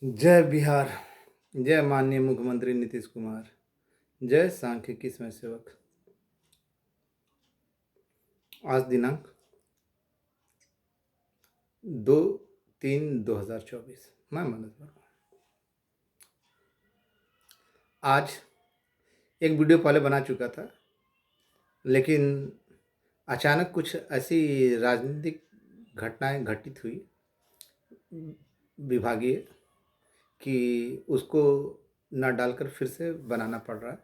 जय बिहार। जय माननीय मुख्यमंत्री नीतीश कुमार। जय सांख्यिकी स्वयंसेवक। आज दिनांक 2/3/2024। मैं मनोज वर्मा। आज एक वीडियो पहले बना चुका था, लेकिन अचानक कुछ ऐसी राजनीतिक घटनाएं घटित हुई विभागीय कि उसको न डालकर फिर से बनाना पड़ रहा है।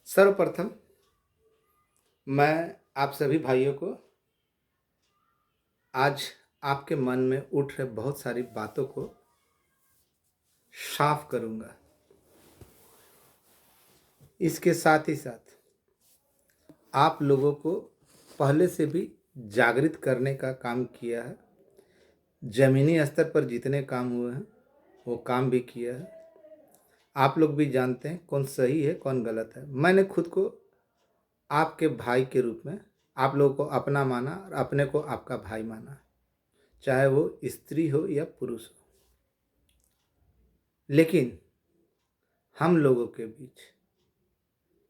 सर्वप्रथम मैं आप सभी भाइयों को आज आपके मन में उठ रहे बहुत सारी बातों को साफ करूंगा। इसके साथ ही साथ आप लोगों को पहले से भी जागृत करने का काम किया है। ज़मीनी स्तर पर जितने काम हुए हैं वो काम भी किया है। आप लोग भी जानते हैं कौन सही है कौन गलत है। मैंने खुद को आपके भाई के रूप में आप लोगों को अपना माना और अपने को आपका भाई माना, चाहे वो स्त्री हो या पुरुष हो। लेकिन हम लोगों के बीच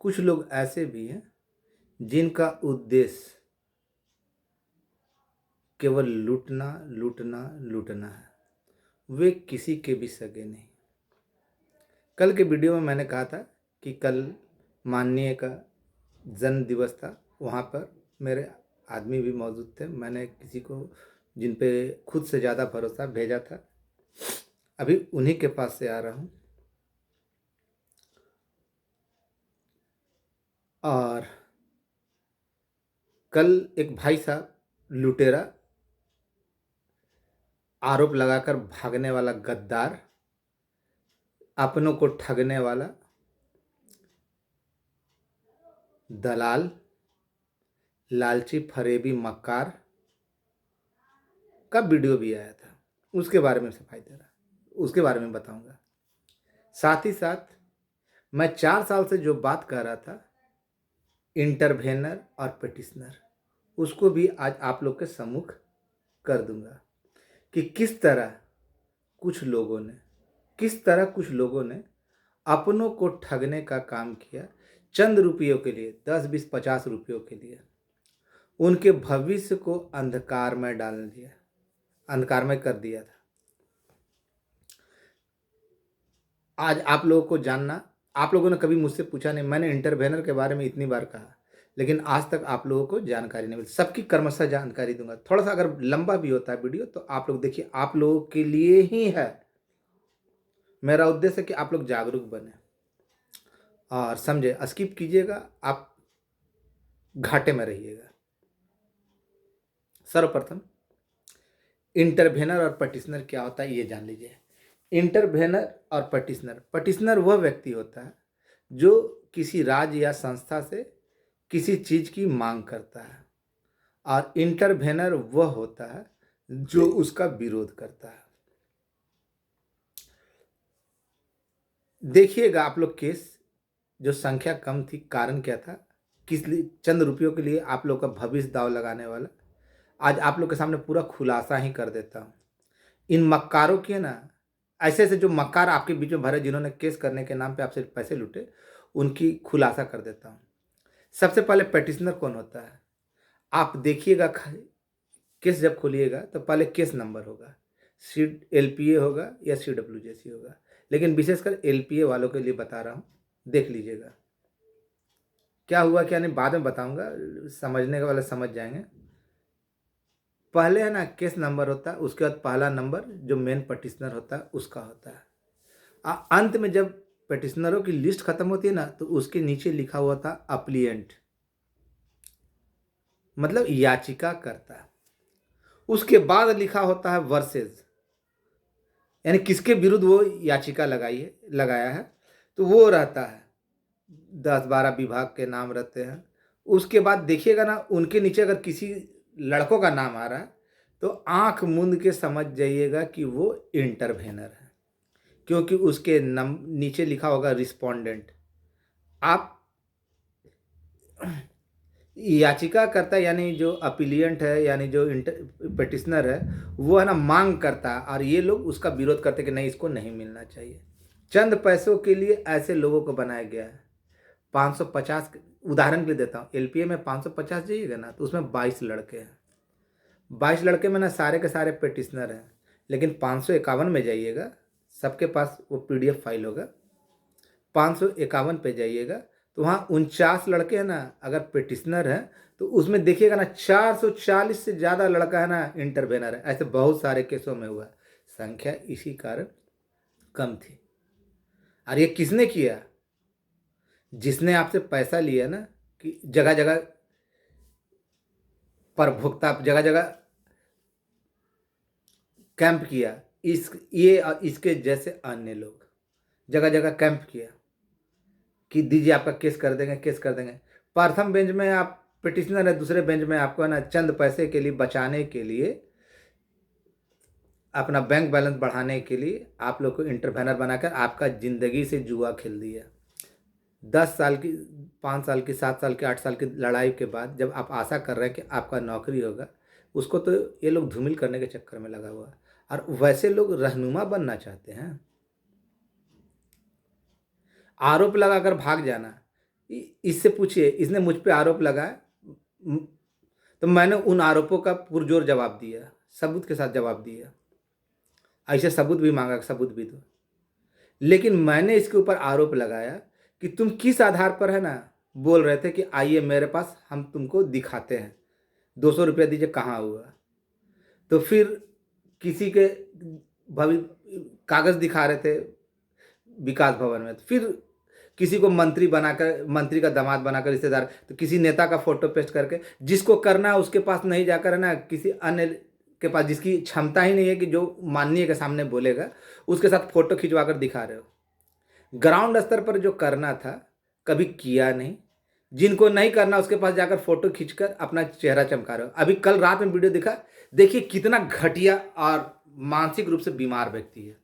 कुछ लोग ऐसे भी हैं जिनका उद्देश्य केवल लूटना लूटना लूटना है। वे किसी के भी सगे नहीं। कल के वीडियो में मैंने कहा था कि कल माननीय का जन्म दिवस था, वहाँ पर मेरे आदमी भी मौजूद थे। मैंने किसी को जिन पे खुद से ज़्यादा भरोसा भेजा था। अभी उन्हीं के पास से आ रहा हूँ। और कल एक भाई साहब लुटेरा, आरोप लगाकर भागने वाला गद्दार, अपनों को ठगने वाला दलाल, लालची फरेबी मक्कार का वीडियो भी आया था। उसके बारे में सफाई दे रहा, उसके बारे में बताऊंगा। साथ ही साथ मैं 4 साल से जो बात कर रहा था इंटरवेनर और पिटिशनर, उसको भी आज आप लोग के सम्मुख कर दूंगा कि किस तरह कुछ लोगों ने अपनों को ठगने का काम किया। चंद रुपयों के लिए, 10 20 50 रुपयों के लिए उनके भविष्य को अंधकार में डाल दिया, अंधकार में कर दिया था। आज आप लोगों को जानना, आप लोगों ने कभी मुझसे पूछा नहीं, मैंने इंटरवेनर के बारे में इतनी बार कहा, लेकिन आज तक आप लोगों को जानकारी नहीं मिली। सबकी क्रमशः जानकारी दूंगा। थोड़ा सा अगर लंबा भी होता है वीडियो तो आप लोग देखिए, आप लोगों के लिए ही है। मेरा उद्देश्य है कि आप लोग जागरूक बने और समझे। स्किप कीजिएगा, आप घाटे में रहिएगा। सर्वप्रथम इंटरवेनर और पटिशनर क्या होता है ये जान लीजिए। इंटरवेनर और पटिशनर वह व्यक्ति होता है जो किसी राज्य या संस्था से किसी चीज की मांग करता है, और इंटरवेनर वह होता है जो उसका विरोध करता है। देखिएगा आप लोग केस, जो संख्या कम थी, कारण क्या था, किस लिए चंद रुपयों के लिए आप लोग का भविष्य दाव लगाने वाला, आज आप लोग के सामने पूरा खुलासा ही कर देता हूँ। इन मक्कारों के ना, ऐसे ऐसे जो मक्कार आपके बीच में भरे जिन्होंने केस करने के नाम पे आपसे पैसे लूटे, उनकी खुलासा कर देता हूँ। सबसे पहले पेटिशनर कौन होता है आप देखिएगा। केस जब खोलिएगा तो पहले केस नंबर होगा, सी LPA होगा या CWJC होगा, लेकिन विशेषकर LPA वालों के लिए बता रहा हूँ, देख लीजिएगा। क्या हुआ क्या नहीं बाद में बताऊंगा, समझने के वाले समझ जाएंगे। पहले है ना केस नंबर होता है, उसके बाद पहला नंबर जो मेन पटिशनर होता है उसका होता है। अंत में जब पटिशनरों की लिस्ट खत्म होती है ना तो उसके नीचे लिखा हुआ था अप्लिएंट, मतलब याचिका करता। उसके बाद लिखा होता है वर्सेज, यानी किसके विरुद्ध वो याचिका लगाया है, तो वो रहता है 10-12 विभाग के नाम रहते हैं। उसके बाद देखिएगा ना उनके नीचे अगर किसी लड़कों का नाम आ रहा है तो आंख मूंद के समझ जाइएगा कि वो इंटरवेनर है, क्योंकि उसके नीचे लिखा होगा रिस्पोंडेंट। आप याचिकाकर्ता यानी जो अपीलिएंट है, यानी जो पिटिशनर है, वो है ना मांग करता है और ये लोग उसका विरोध करते हैं कि नहीं, इसको नहीं मिलना चाहिए। चंद पैसों के लिए ऐसे लोगों को बनाया गया है। 550, उदाहरण के लिए देता हूँ, एलपीए में 550 जाइएगा ना तो उसमें 22 लड़के हैं। 22 लड़के में ना सारे के सारे पिटिशनर हैं, लेकिन 551 में जाइएगा, सबके पास वो पीडीएफ फाइल होगा। 551 पे जाइएगा तो वहाँ 49 लड़के हैं ना, अगर पिटिशनर हैं तो उसमें देखिएगा ना 440 से ज़्यादा लड़का है ना इंटरवेनर है। ऐसे बहुत सारे केसों में हुआ, संख्या इसी कारण कम थी। और ये किसने किया? जिसने आपसे पैसा लिया ना, कि जगह जगह पर भुगता, जगह जगह कैंप किया, ये और इसके जैसे अन्य लोग जगह जगह कैंप किया कि दीजिए आपका केस कर देंगे, केस कर देंगे। प्रथम बेंच में आप पिटिशनर है, दूसरे बेंच में आपको है ना चंद पैसे के लिए, बचाने के लिए, अपना बैंक बैलेंस बढ़ाने के लिए आप लोग को इंटरवेनर बनाकर आपका ज़िंदगी से जुआ खेल दिया। 10 साल की, 5 साल की, 7 साल की, 8 साल की लड़ाई के बाद जब आप आशा कर रहे हैं कि आपका नौकरी होगा, उसको तो ये लोग धूमिल करने के चक्कर में लगा हुआ है। और वैसे लोग रहनुमा बनना चाहते हैं, आरोप लगाकर भाग जाना। इससे पूछिए, इसने मुझ पे आरोप लगाया, म- तो मैंने उन आरोपों का पुरजोर जवाब दिया, सबूत के साथ जवाब दिया। ऐसे सबूत भी मांगा, सबूत भी दो। लेकिन मैंने इसके ऊपर आरोप लगाया कि तुम किस आधार पर है ना बोल रहे थे कि आइए मेरे पास, हम तुमको दिखाते हैं, 200 रुपया दीजिए, कहाँ हुआ? तो फिर किसी के भवि कागज दिखा रहे थे विकास भवन में, तो फिर किसी को मंत्री बनाकर, मंत्री का दामाद बनाकर, रिश्तेदार, तो किसी नेता का फोटो पेस्ट करके, जिसको करना है उसके पास नहीं जाकर है ना किसी अन्य के पास, जिसकी क्षमता ही नहीं है कि जो माननीय के सामने बोलेगा, उसके साथ फोटो खिंचवा कर दिखा रहे हो। ग्राउंड स्तर पर जो करना था कभी किया नहीं, जिनको नहीं करना उसके पास जाकर फोटो खींचकर अपना चेहरा चमका रहे हो। अभी कल रात में वीडियो दिखा, देखिए कितना घटिया और मानसिक रूप से बीमार व्यक्ति है।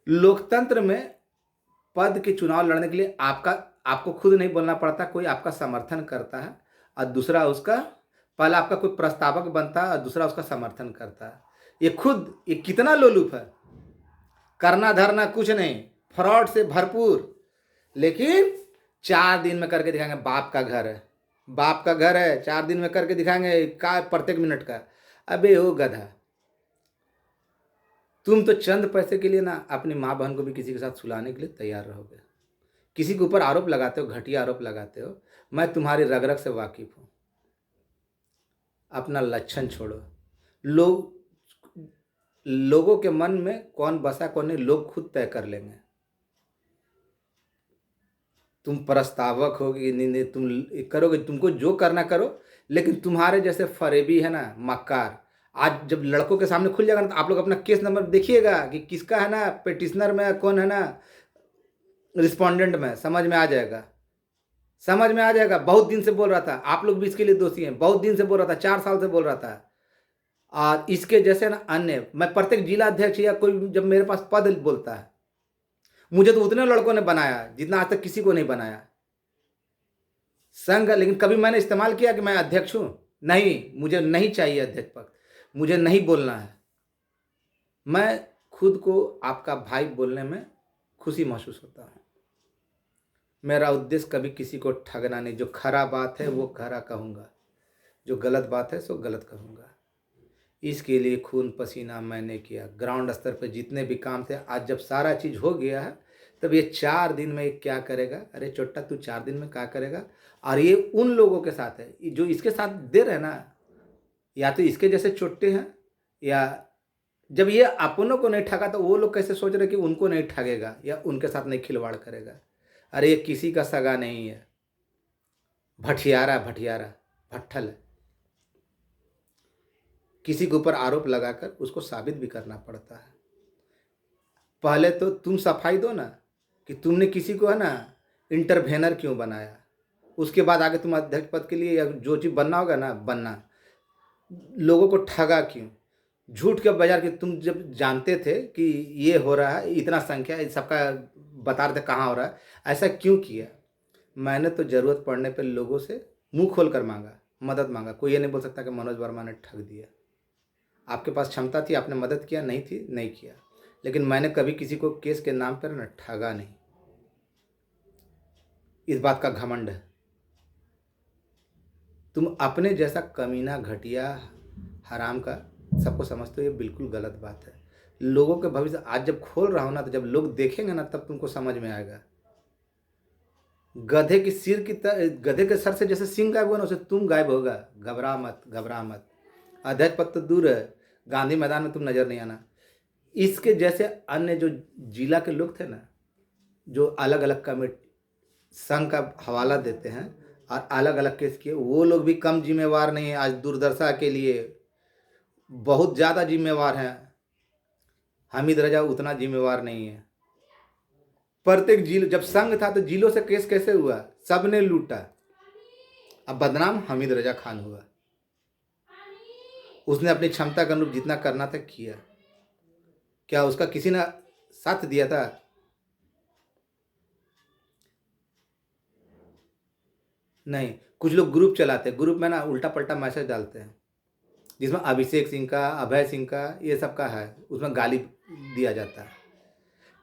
लोकतंत्र में पद के चुनाव लड़ने के लिए आपको खुद नहीं बोलना पड़ता, कोई आपका समर्थन करता है, और दूसरा उसका, पहला आपका कोई प्रस्तावक बनता है और दूसरा उसका समर्थन करता है। ये कितना लोलुप है, करना धरना कुछ नहीं, फ्रॉड से भरपूर। लेकिन 4 दिन में करके दिखाएंगे, बाप का घर है, बाप का घर है, 4 दिन में करके दिखाएंगे का प्रत्येक मिनट का। अबे ओ गधा, तुम तो चंद पैसे के लिए ना अपनी माँ बहन को भी किसी के साथ सुलाने के लिए तैयार रहोगे। किसी के ऊपर आरोप लगाते हो, घटिया आरोप लगाते हो, मैं तुम्हारी रग रग से वाकिफ हूँ। अपना लक्षण छोड़ो। लोगों के मन में कौन बसा कौन नहीं, लोग खुद तय कर लेंगे। तुम प्रस्तावक हो कि नहीं, नहीं तुम करोगे, तुमको जो करना करो, लेकिन तुम्हारे जैसे फरेबी है ना मक्कार, आज जब लड़कों के सामने खुल जाएगा ना, तो आप लोग अपना केस नंबर देखिएगा कि किसका है ना पिटिशनर में, कौन है ना रिस्पोंडेंट में, समझ में आ जाएगा, समझ में आ जाएगा। बहुत दिन से बोल रहा था, आप लोग भी इसके लिए दोषी हैं, बहुत दिन से बोल रहा था, 4 साल से बोल रहा था। और इसके जैसे ना अन्य, मैं प्रत्येक जिला अध्यक्ष या कोई जब मेरे पास पद बोलता है, मुझे तो उतने लड़कों ने बनाया जितना आज तक किसी को नहीं बनाया संघ। लेकिन कभी मैंने इस्तेमाल किया कि मैं अध्यक्ष हूं? नहीं, मुझे नहीं चाहिए अध्यक्ष पद, मुझे नहीं बोलना है। मैं खुद को आपका भाई बोलने में खुशी महसूस होता है। मेरा उद्देश्य कभी किसी को ठगना नहीं, जो खरा बात है वो खरा कहूँगा, जो गलत बात है सो गलत कहूँगा। इसके लिए खून पसीना मैंने किया, ग्राउंड स्तर पर जितने भी काम थे, आज जब सारा चीज़ हो गया है, तब ये 4 दिन में ये क्या करेगा? अरे चोट्टा, तू 4 दिन में क्या करेगा? और ये उन लोगों के साथ है जो इसके साथ दे रहे ना, या तो इसके जैसे चोट्टे हैं, या जब ये अपनों को नहीं ठगा तो वो लोग कैसे सोच रहे कि उनको नहीं ठगेगा या उनके साथ नहीं खिलवाड़ करेगा? अरे ये किसी का सगा नहीं है, भठियारा भठियारा भट्ठल है। किसी के ऊपर आरोप लगाकर उसको साबित भी करना पड़ता है। पहले तो तुम सफाई दो ना कि तुमने किसी को है ना इंटरवेनर क्यों बनाया, उसके बाद आगे तुम अध्यक्ष पद के लिए या जो चीज़ बनना होगा ना बनना। लोगों को ठगा क्यों? झूठ के बाजार के, तुम जब जानते थे कि ये हो रहा है, इतना संख्या सबका बता रहे थे कहाँ हो रहा है, ऐसा क्यों किया? मैंने तो ज़रूरत पड़ने पर लोगों से मुंह खोल कर मांगा, मदद मांगा। कोई ये नहीं बोल सकता कि मनोज वर्मा ने ठग दिया। आपके पास क्षमता थी, आपने मदद किया, नहीं थी, नहीं किया। लेकिन मैंने कभी किसी को केस के नाम पर न ठगा नहीं। इस बात का घमंड है। तुम अपने जैसा कमीना, घटिया, हराम का सबको समझते हो, ये बिल्कुल गलत बात है। लोगों के भविष्य आज जब खोल रहा हूं ना, तो जब लोग देखेंगे ना, तब तुमको समझ में आएगा। गधे के सर से जैसे सिंह गायब हुआ ना, उसे तुम गायब होगा। घबरा मत, घबरा मत। अध्यक्ष पद तो दूर है, गांधी मैदान में तुम नजर नहीं आना। इसके जैसे अन्य जो जिला के लोग थे ना, जो अलग अलग कमेटी संघ का हवाला देते हैं और अलग अलग केस किए, वो लोग भी कम जिम्मेवार नहीं है। आज दुर्दशा के लिए बहुत ज़्यादा जिम्मेवार हैं। हामिद रजा उतना जिम्मेवार नहीं है। प्रत्येक जिले, जब संघ था तो जिलों से केस कैसे हुआ, सबने लूटा। अब बदनाम हामिद रजा खान हुआ। उसने अपनी क्षमता के अनुरूप जितना करना था किया। क्या उसका किसी ने साथ दिया था? नहीं। कुछ लोग ग्रुप चलाते हैं, ग्रुप में ना उल्टा पल्टा मैसेज डालते हैं, जिसमें अभिषेक सिंह का, अभय सिंह का, ये सब का है, उसमें गाली दिया जाता है।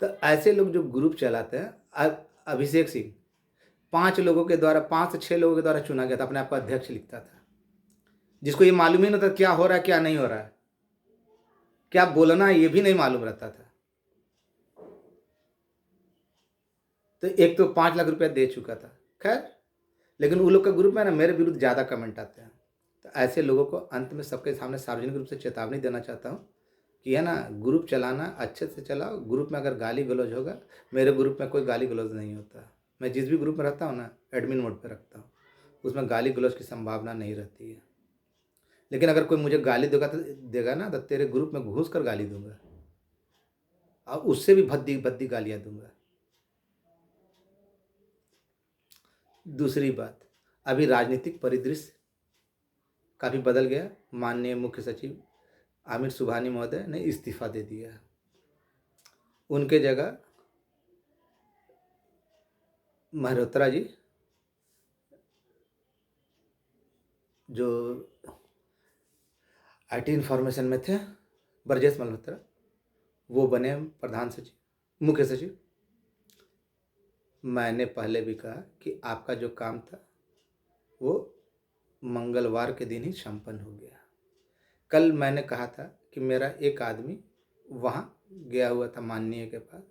तो ऐसे लोग जो ग्रुप चलाते हैं, अभिषेक सिंह 5 लोगों के द्वारा, 5 से 6 लोगों के द्वारा चुना गया था, अपने आप को अध्यक्ष लिखता था, जिसको ये मालूम ही नहीं था क्या हो रहा है, क्या नहीं हो रहा है, क्या बोलना है, ये भी नहीं मालूम रहता था। तो एक तो 5 लाख रुपया दे चुका था। खैर, लेकिन उन लोग के ग्रुप में ना मेरे विरुद्ध ज़्यादा कमेंट आते हैं। तो ऐसे लोगों को अंत में सबके सामने सार्वजनिक रूप से चेतावनी देना चाहता हूँ कि है ना, ग्रुप चलाना अच्छे से चलाओ। ग्रुप में अगर गाली गलौज होगा, मेरे ग्रुप में कोई गाली गलौज नहीं होता। मैं जिस भी ग्रुप में रहता हूँ ना, एडमिन मोड पे रखता हूँ, उसमें गाली गलौज की संभावना नहीं रहती है। लेकिन अगर कोई मुझे गाली देगा ना, तो तेरे ग्रुप में घुस कर गाली दूंगा, और उससे भी भद्दी भद्दी गालियाँ दूंगा। दूसरी बात, अभी राजनीतिक परिदृश्य काफ़ी बदल गया। माननीय मुख्य सचिव आमिर सुबहानी महोदय ने इस्तीफा दे दिया है। उनके जगह मल्होत्रा जी, जो IT इन्फॉर्मेशन में थे, ब्रजेश मल्होत्रा, वो बने प्रधान सचिव, मुख्य सचिव। मैंने पहले भी कहा कि आपका जो काम था वो मंगलवार के दिन ही संपन्न हो गया। कल मैंने कहा था कि मेरा एक आदमी वहाँ गया हुआ था माननीय के पास।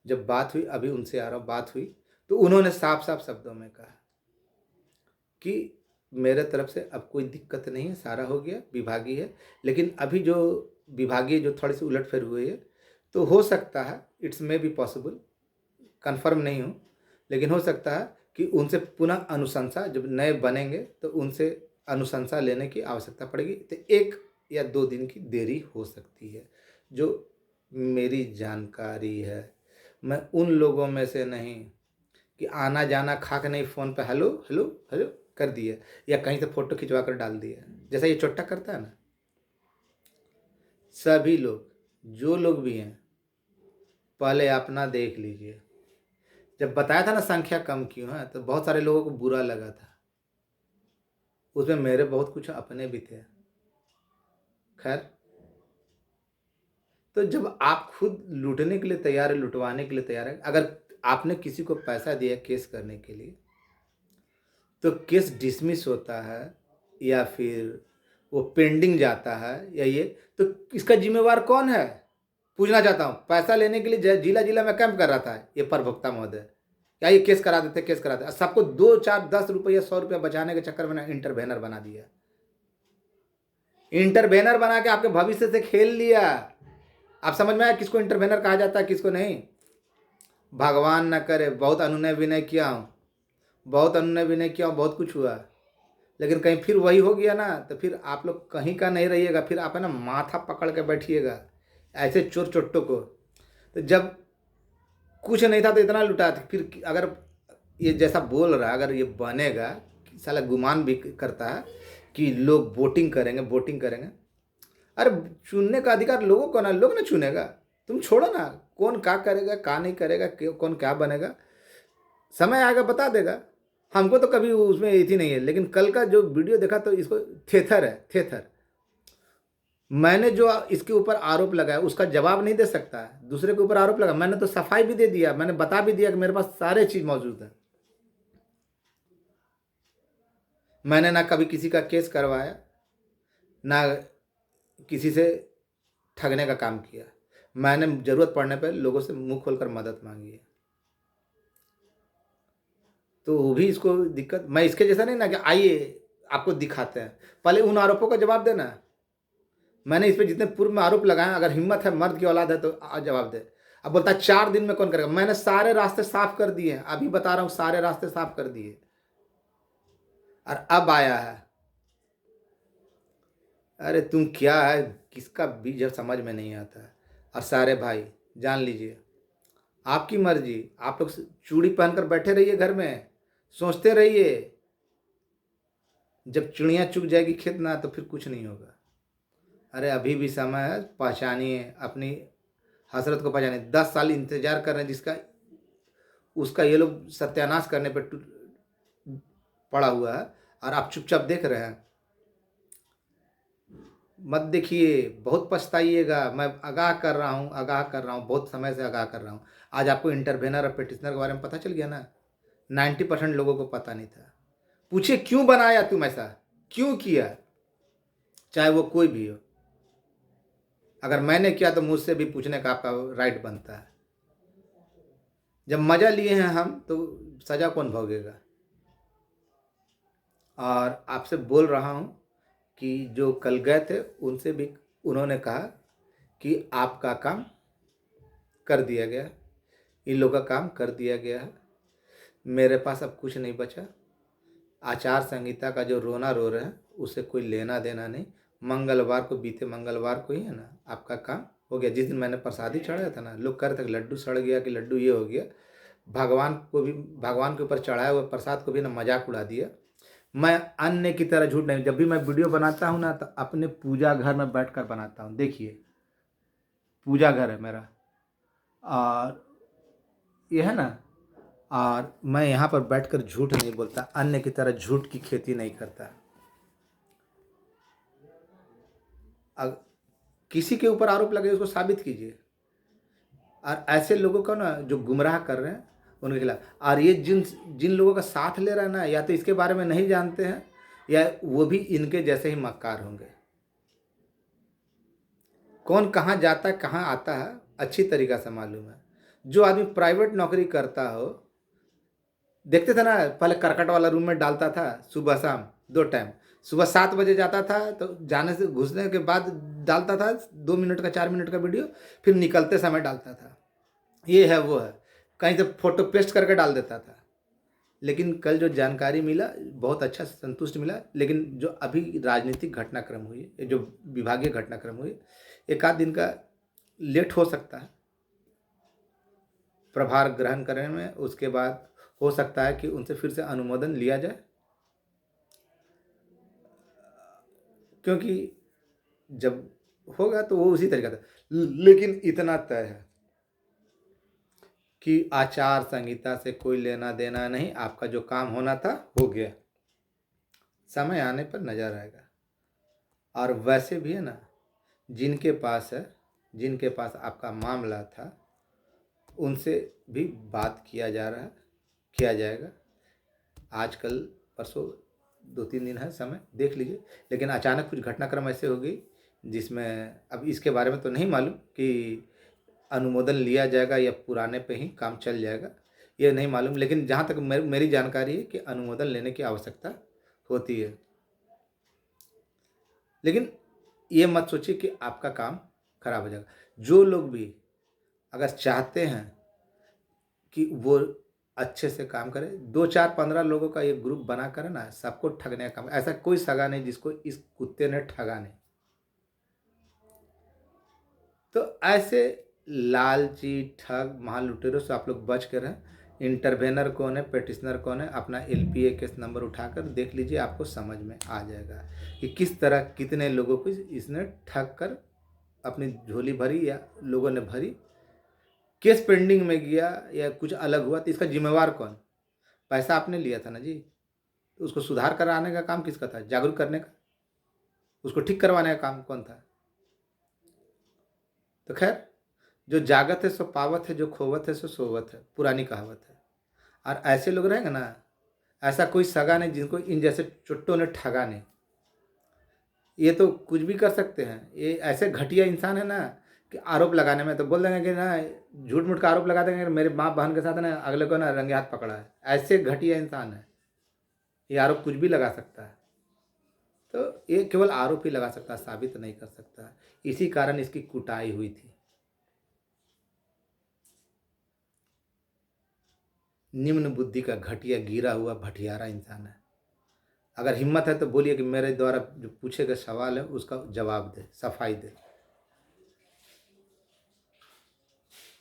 जब बात हुई, अभी उनसे आ रहा हूँ, बात हुई, तो उन्होंने साफ साफ शब्दों में कहा कि मेरे तरफ से अब कोई दिक्कत नहीं है, सारा हो गया, विभागीय है। लेकिन अभी जो विभागीय जो थोड़ी सी उलटफेर हुई है, तो हो सकता है, it's may be possible, confirm नहीं हूँ, लेकिन हो सकता है कि उनसे पुनः अनुशंसा, जब नए बनेंगे तो उनसे अनुशंसा लेने की आवश्यकता पड़ेगी। तो 1 या 2 दिन की देरी हो सकती है, जो मेरी जानकारी है। मैं उन लोगों में से नहीं कि आना जाना खा के नहीं, फ़ोन पे हेलो हेलो हेलो कर दिया, या कहीं से फ़ोटो खिंचवा कर डाल दिया, जैसा ये चोट्टा करता है ना। सभी लोग, जो लोग भी हैं, पहले अपना देख लीजिए। जब बताया था ना संख्या कम क्यों है, तो बहुत सारे लोगों को बुरा लगा था। उसमें मेरे बहुत कुछ अपने भी थे। खैर, तो जब आप खुद लूटने के लिए तैयार है, लुटवाने के लिए तैयार है, अगर आपने किसी को पैसा दिया केस करने के लिए, तो केस डिसमिस होता है या फिर वो पेंडिंग जाता है, या ये, तो इसका जिम्मेवार कौन है? पूछना चाहता हूँ। पैसा लेने के लिए जिला जिला में कैंप कर रहा था ये प्रवक्ता महोदय, क्या ये केस करा देते, केस करा देते, सबको 2, 4, 10 रुपये, 100 रुपया बचाने के चक्कर में ना इंटरवेनर बना दिया। इंटरवेनर बना के आपके भविष्य से खेल लिया। आप समझ में आया किसको इंटरवेनर कहा जाता है, किसको नहीं? भगवान न करे, बहुत अनुनय विनय किया हूँ, बहुत अनुनय विनय किया हूँ, बहुत कुछ हुआ, लेकिन कहीं फिर वही हो गया ना, तो फिर आप लोग कहीं का नहीं रहिएगा। फिर आप है ना माथा पकड़ के बैठिएगा ऐसे चोर चोट्टों को। तो जब कुछ नहीं था तो इतना लुटा था, फिर अगर ये जैसा बोल रहा है, अगर ये बनेगा, साला गुमान भी करता है कि लोग वोटिंग करेंगे, वोटिंग करेंगे। अरे चुनने का अधिकार लोगों को ना, लोग ना चुनेगा। तुम छोड़ो ना, कौन क्या करेगा, क्या नहीं करेगा, कौन क्या बनेगा, समय आएगा बता देगा। हमको तो कभी उसमें ये थी नहीं है, लेकिन कल का जो वीडियो देखा तो इसको थेथर है, थेथर। मैंने जो इसके ऊपर आरोप लगाया उसका जवाब नहीं दे सकता है, दूसरे के ऊपर आरोप लगा। मैंने तो सफाई भी दे दिया, मैंने बता भी दिया कि मेरे पास सारे चीज़ मौजूद है। मैंने ना कभी किसी का केस करवाया, ना किसी से ठगने का काम किया। मैंने ज़रूरत पड़ने पर लोगों से मुँह खोलकर मदद माँगी है। तो वो भी इसको दिक्कत, मैं इसके जैसा नहीं ना कि आइए आपको दिखाते हैं, पहले उन आरोपों का जवाब देना। मैंने इस पे जितने पूर्व में आरोप लगाए, अगर हिम्मत है, मर्द की औलाद है तो जवाब दे। अब बोलता है 4 दिन में कौन करेगा? मैंने सारे रास्ते साफ कर दिए हैं, अभी बता रहा हूँ, सारे रास्ते साफ कर दिए और अब आया है। अरे तुम क्या है, किसका बीज है समझ में नहीं आता है। और सारे भाई जान लीजिए, आपकी मर्जी, आप लोग चूड़ी पहनकर बैठे रहिए घर में, सोचते रहिए, जब चिड़िया चुग जाएगी खेत ना तो फिर कुछ नहीं होगा। अरे अभी भी समय है, पहचानिए अपनी हसरत को, पहचानिए। 10 साल इंतजार कर रहे हैं, जिसका उसका ये लोग सत्यानाश करने पर पड़ा हुआ है और आप चुपचाप देख रहे हैं। मत देखिए, बहुत पछताइएगा। मैं आगाह कर रहा हूँ, आगाह कर रहा हूँ, बहुत समय से आगाह कर रहा हूँ। आज आपको इंटरवेनर और पिटिशनर के बारे में पता चल गया ना। 90% लोगों को पता नहीं था। पूछिए क्यों बनाया तुम ऐसा, क्यों किया, चाहे वो कोई भी हो। अगर मैंने किया तो मुझसे भी पूछने का आपका राइट बनता है। जब मजा लिए हैं हम तो सजा कौन भोगेगा। और आपसे बोल रहा हूँ कि जो कल गए थे उनसे भी उन्होंने कहा कि आपका काम कर दिया गया, इन लोगों का काम कर दिया गया है, मेरे पास अब कुछ नहीं बचा। आचार संहिता का जो रोना रो रहे हैं उससे कोई लेना देना नहीं। मंगलवार को, बीते मंगलवार को ही है ना, आपका काम हो गया। जिस दिन मैंने प्रसादी चढ़ाया था ना, लोग कह रहे थे कि लड्डू सड़ गया, कि लड्डू ये हो गया। भगवान को भी, भगवान के ऊपर चढ़ाए हुए प्रसाद को भी ना मजाक उड़ा दिया। मैं अन्य की तरह झूठ नहीं, जब भी मैं वीडियो बनाता हूँ ना तो अपने पूजा घर में बैठकर बनाता हूँ। देखिए पूजा घर है मेरा, और ये है ना, और मैं यहाँ पर बैठकर झूठ नहीं बोलता, अन्य की तरह झूठ की खेती नहीं करता। किसी के ऊपर आरोप लगे उसको साबित कीजिए। और ऐसे लोगों को ना जो गुमराह कर रहे हैं उनके खिलाफ, और ये जिन जिन लोगों का साथ ले रहा है ना, या तो इसके बारे में नहीं जानते हैं या वो भी इनके जैसे ही मक्कार होंगे। कौन कहाँ जाता है, कहाँ आता है, अच्छी तरीक़ा से मालूम है। जो आदमी प्राइवेट नौकरी करता हो, देखते थे ना पहले करकट वाला रूम में डालता था, सुबह शाम 2 टाइम। सुबह 7 बजे जाता था तो जाने से, घुसने के बाद डालता था 2 मिनट का, 4 मिनट का वीडियो, फिर निकलते समय डालता था, ये है वो है, कहीं से फोटो पेस्ट करके डाल देता था। लेकिन कल जो जानकारी मिला बहुत अच्छा संतुष्ट मिला। लेकिन जो अभी राजनीतिक घटनाक्रम हुई है, जो विभागीय घटनाक्रम हुई, एक आध दिन का लेट हो सकता है प्रभार ग्रहण करने में। उसके बाद हो सकता है कि उनसे फिर से अनुमोदन लिया जाए, क्योंकि जब होगा तो वो उसी तरीका से। लेकिन इतना तय है कि आचार संहिता से कोई लेना देना नहीं, आपका जो काम होना था हो गया, समय आने पर नजर आएगा। और वैसे भी है ना, जिनके पास है, जिनके पास आपका मामला था, उनसे भी बात किया जा रहा है, किया जाएगा। आजकल परसों 2-3 दिन है, समय देख लीजिए। लेकिन अचानक कुछ घटनाक्रम ऐसे हो गई जिसमें अब इसके बारे में तो नहीं मालूम कि अनुमोदन लिया जाएगा या पुराने पे ही काम चल जाएगा, ये नहीं मालूम। लेकिन जहाँ तक मेरी जानकारी है कि अनुमोदन लेने की आवश्यकता होती है। लेकिन ये मत सोचिए कि आपका काम खराब हो जाएगा। जो लोग भी अगर चाहते हैं कि वो अच्छे से काम करे, 2-4-15 लोगों का एक ग्रुप बना कर ना सबको ठगने का काम। ऐसा कोई सगा नहीं जिसको इस कुत्ते ने ठगा नहीं। तो ऐसे लालची ठग महालुटेरों से आप लोग बच कर रहें। इंटरवेनर कौन है, पेटिशनर कौन है, अपना एलपीए केस नंबर उठाकर देख लीजिए, आपको समझ में आ जाएगा कि किस तरह कितने लोगों को इसने ठग कर अपनी झोली भरी या लोगों ने भरी। केस पेंडिंग में गया या कुछ अलग हुआ तो इसका जिम्मेवार कौन? पैसा आपने लिया था ना जी, तो उसको सुधार कराने का काम किसका था? जागरूक करने का, उसको ठीक करवाने का काम कौन था? तो खैर, जो जागत है सो पावत है, जो खोवत है सो सोवत है, पुरानी कहावत है। और ऐसे लोग रहेंगे ना, ऐसा कोई सगा नहीं जिनको इन जैसे चुट्टों ने ठगा नहीं। ये तो कुछ भी कर सकते हैं, ये ऐसे घटिया इंसान है ना कि आरोप लगाने में तो बोल देंगे कि ना, झूठ मूठ का आरोप लगा देंगे कि मेरे माँ बहन के साथ ना अगले को ना रंगे हाथ पकड़ा है। ऐसे घटिया इंसान है, ये आरोप कुछ भी लगा सकता है। तो ये केवल आरोप ही लगा सकता है, साबित नहीं कर सकता। इसी कारण इसकी कुटाई हुई थी। निम्न बुद्धि का घटिया गिरा हुआ भटियारा इंसान है। अगर हिम्मत है तो बोलिए कि मेरे द्वारा जो पूछे गए सवाल है उसका जवाब दे, सफाई दे।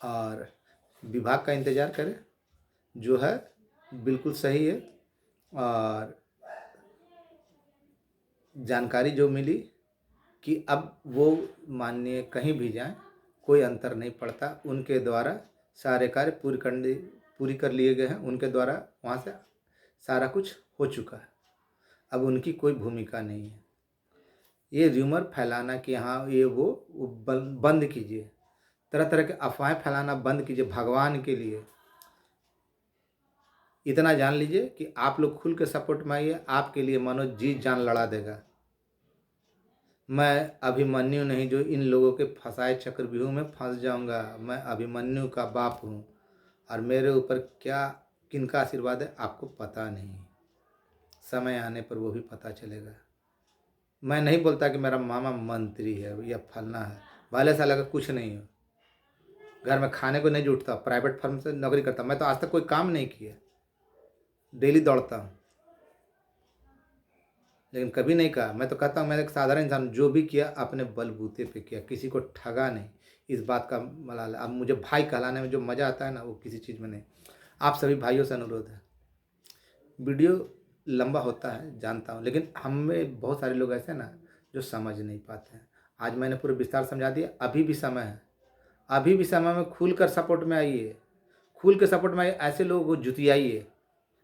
और विभाग का इंतजार करें, जो है बिल्कुल सही है। और जानकारी जो मिली कि अब वो माननीय कहीं भी जाएं कोई अंतर नहीं पड़ता, उनके द्वारा सारे कार्य पूरी कर लिए गए हैं, उनके द्वारा वहाँ से सारा कुछ हो चुका है। अब उनकी कोई भूमिका नहीं है। ये र्यूमर फैलाना कि हाँ ये वो बंद कीजिए, तरह तरह के अफवाहें फैलाना बंद कीजिए भगवान के लिए। इतना जान लीजिए कि आप लोग खुल के सपोर्ट में आइए, आपके लिए मनोज जी जान लड़ा देगा। मैं अभिमन्यु नहीं जो इन लोगों के फंसाए चक्रव्यूह में फंस जाऊंगा। मैं अभिमन्यु का बाप हूँ और मेरे ऊपर क्या किनका आशीर्वाद है आपको पता नहीं, समय आने पर वो भी पता चलेगा। मैं नहीं बोलता कि मेरा मामा मंत्री है या फलना है, भले साल अगर कुछ नहीं हो, घर में खाने को नहीं जुटता, प्राइवेट फर्म से नौकरी करता, मैं तो आज तक कोई काम नहीं किया, डेली दौड़ता हूँ, लेकिन कभी नहीं कहा। मैं तो कहता हूँ मैं एक साधारण इंसान, जो भी किया अपने बलबूते पे किया, किसी को ठगा नहीं। इस बात का मलाल। अब मुझे भाई कहलाने में जो मज़ा आता है ना, वो किसी चीज़ में नहीं। आप सभी भाइयों से अनुरोध है, वीडियो लंबा होता है जानता हूँ, लेकिन हम में बहुत सारे लोग ऐसे हैं ना जो समझ नहीं पाते हैं। आज मैंने पूरे विस्तार समझा दिया, अभी भी समय है, अभी भी समय में खुल कर सपोर्ट में आइए, खुल के सपोर्ट में आइए, ऐसे लोगों को जुतियाइए।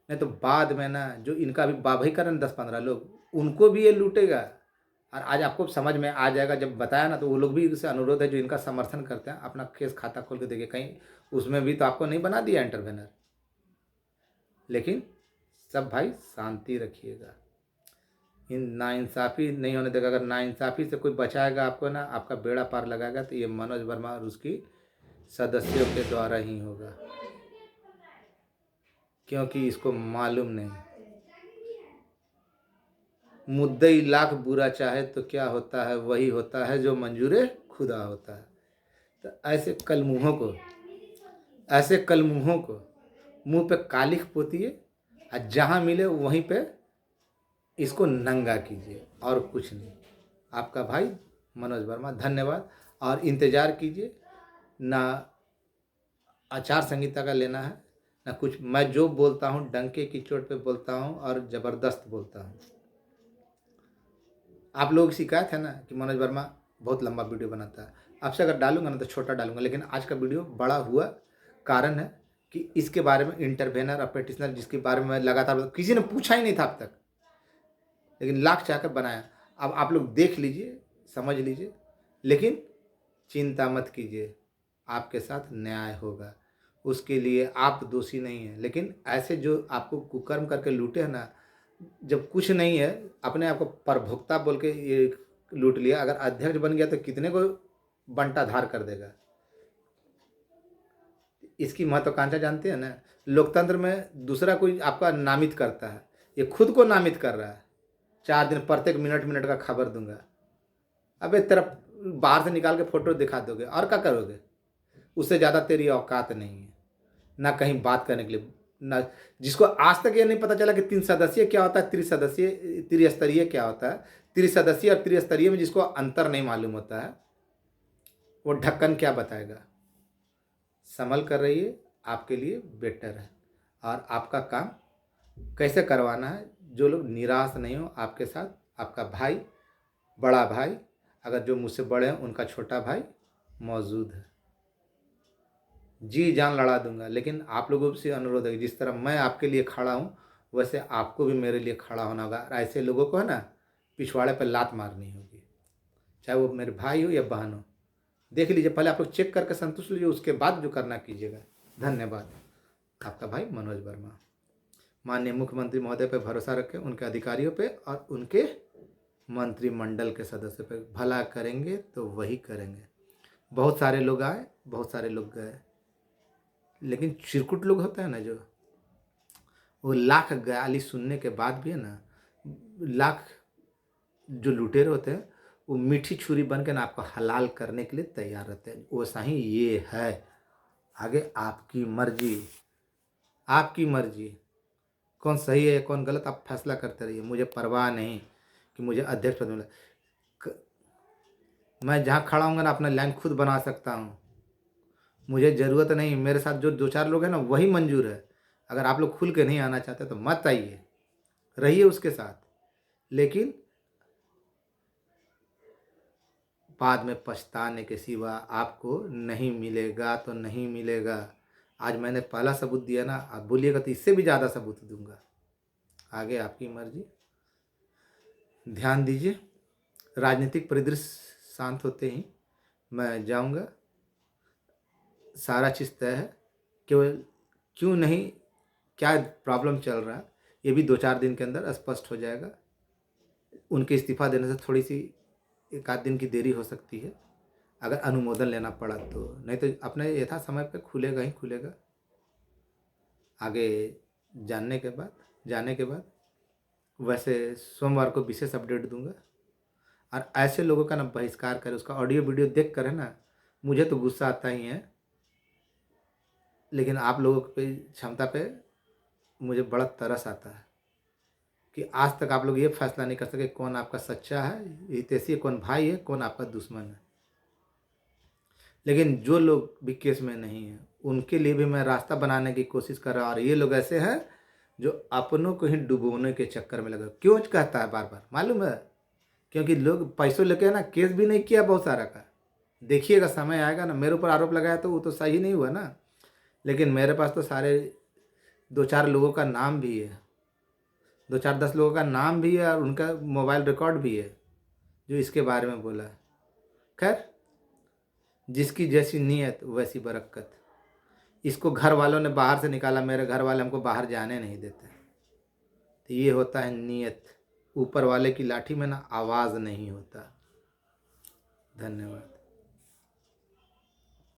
नहीं तो बाद में ना जो इनका भी बाबई करें 10-15 लोग, उनको भी ये लूटेगा। और आज आपको समझ में आ जाएगा, जब बताया ना तो वो लोग भी इससे अनुरोध है जो इनका समर्थन करते हैं, अपना केस खाता खोल के देखिए, कहीं उसमें भी तो आपको नहीं बना दिया इंटरवेनर। लेकिन सब भाई शांति रखिएगा, इन नाइंसाफ़ी नहीं होने देगा। अगर नाइंसाफ़ी से कोई बचाएगा आपको ना, आपका बेड़ा पार लगाएगा, तो ये मनोज वर्मा और उसकी सदस्यों के द्वारा ही होगा, क्योंकि इसको मालूम नहीं। मुद्दई लाख बुरा चाहे तो क्या होता है, वही होता है जो मंजूरे खुदा होता है। तो ऐसे कलमुहों को मुंह पे कालिख पोतिए और जहाँ मिले वहीं पे इसको नंगा कीजिए, और कुछ नहीं। आपका भाई मनोज वर्मा, धन्यवाद। और इंतज़ार कीजिए, ना आचार संहिता का लेना है ना कुछ। मैं जो बोलता हूँ डंके की चोट पे बोलता हूँ और ज़बरदस्त बोलता हूँ। आप लोगों की शिकायत है ना कि मनोज वर्मा बहुत लंबा वीडियो बनाता है, आपसे अगर डालूंगा ना तो छोटा डालूंगा, लेकिन आज का वीडियो बड़ा हुआ कारण है कि इसके बारे में इंटरवेनर और पेटिशनर जिसके बारे में लगातार किसी ने पूछा ही नहीं था अब तक, लेकिन लाख चाहकर बनाया। अब आप लोग देख लीजिए, समझ लीजिए, लेकिन चिंता मत कीजिए, आपके साथ न्याय होगा। उसके लिए आप दोषी नहीं हैं, लेकिन ऐसे जो आपको कुकर्म करके लूटे हैं ना, जब कुछ नहीं है अपने आप को प्रभुक्ता बोल के ये लूट लिया, अगर अध्यक्ष बन गया तो कितने को बंटा धार कर देगा। इसकी महत्वाकांक्षा जानते हैं ना, लोकतंत्र में दूसरा कोई आपका नामित करता है, ये खुद को नामित कर रहा है। 4 दिन प्रत्येक मिनट मिनट का खबर दूंगा। अब एक तरफ बाहर से निकाल के फोटो दिखा दोगे और क्या करोगे? उससे ज़्यादा तेरी औकात नहीं है ना कहीं बात करने के लिए। ना जिसको आज तक ये नहीं पता चला कि 3 सदस्यीय क्या होता है, त्रिस्तरीय क्या होता है, त्रिसदस्यीय और त्रिस्तरीय में जिसको अंतर नहीं मालूम होता है, वो ढक्कन क्या बताएगा। संभल कर रहिए, आपके लिए बेटर है। और आपका काम कैसे करवाना है, जो लोग निराश नहीं हो, आपके साथ आपका भाई, बड़ा भाई, अगर जो मुझसे बड़े हैं उनका छोटा भाई मौजूद है। जी जान लड़ा दूंगा, लेकिन आप लोगों से अनुरोध है कि जिस तरह मैं आपके लिए खड़ा हूँ, वैसे आपको भी मेरे लिए खड़ा होना होगा। और ऐसे लोगों को है ना, पिछवाड़े पे लात मारनी होगी, चाहे वो मेरे भाई हो या बहन हो। देख लीजिए, पहले आप लोग चेक करके संतुष्ट लीजिए, उसके बाद जो करना कीजिएगा। धन्यवाद। आपका भाई मनोज वर्मा। माननीय मुख्यमंत्री महोदय पे भरोसा रखें, उनके अधिकारियों पे और उनके मंत्रिमंडल के सदस्य पे। भला करेंगे तो वही करेंगे। बहुत सारे लोग आए, बहुत सारे लोग गए, लेकिन चिरकुट लोग होते हैं ना, जो वो लाख गाली सुनने के बाद भी है ना, लाख जो लुटेरे होते हैं, वो मीठी छुरी बन के ना आपको हलाल करने के लिए तैयार रहते हैं। वैसा ही ये है। आगे आपकी मर्जी, आपकी मर्जी। कौन सही है कौन गलत, आप फैसला करते रहिए। मुझे परवाह नहीं कि मुझे अध्यक्ष पद मिला। क- मैं जहाँ खड़ा हूँगा ना, अपना लाइन खुद बना सकता हूँ। मुझे ज़रूरत नहीं, मेरे साथ जो दो चार लोग हैं ना, वही मंजूर है। अगर आप लोग खुल के नहीं आना चाहते तो मत आइए, रहिए उसके साथ, लेकिन बाद में पछताने के सिवा आपको नहीं मिलेगा तो नहीं मिलेगा। आज मैंने पहला सबूत दिया ना, आप बोलिएगा तो इससे भी ज़्यादा सबूत दूंगा। आगे आपकी मर्जी। ध्यान दीजिए, राजनीतिक परिदृश्य शांत होते ही मैं जाऊंगा। सारा चीज़ तय है, केवल क्यों नहीं, क्या प्रॉब्लम चल रहा है, ये भी 2-4 दिन के अंदर स्पष्ट हो जाएगा। उनके इस्तीफा देने से थोड़ी सी एक आध दिन की देरी हो सकती है, अगर अनुमोदन लेना पड़ा तो। नहीं तो अपने यथा समय पे खुलेगा ही खुलेगा। आगे जाने के बाद वैसे सोमवार को विशेष अपडेट दूंगा। और ऐसे लोगों का ना बहिष्कार करें, उसका ऑडियो वीडियो देख कर है ना, मुझे तो गुस्सा आता ही है, लेकिन आप लोगों पे क्षमता पे मुझे बड़ा तरस आता है कि आज तक आप लोग ये फैसला नहीं कर सके कौन आपका सच्चा है, हितैषी है, कौन भाई है, कौन आपका दुश्मन है। लेकिन जो लोग भी केस में नहीं है, उनके लिए भी मैं रास्ता बनाने की कोशिश कर रहा हूँ। और ये लोग ऐसे हैं जो अपनों को ही डुबोने के चक्कर में लगा। क्यों कहता है बार बार, मालूम है? क्योंकि लोग पैसों लेके ना केस भी नहीं किया बहुत सारा का। देखिएगा समय आएगा ना, मेरे ऊपर आरोप लगाया तो वो तो सही नहीं हुआ ना, लेकिन मेरे पास तो सारे 2-4 लोगों का नाम भी है, 2-4-10 लोगों का नाम भी है, और उनका मोबाइल रिकॉर्ड भी है जो इसके बारे में बोला है। खैर, जिसकी जैसी नीयत वैसी बरकत। इसको घर वालों ने बाहर से निकाला, मेरे घर वाले हमको बाहर जाने नहीं देते। तो ये होता है नीयत। ऊपर वाले की लाठी में ना आवाज़ नहीं होता। धन्यवाद।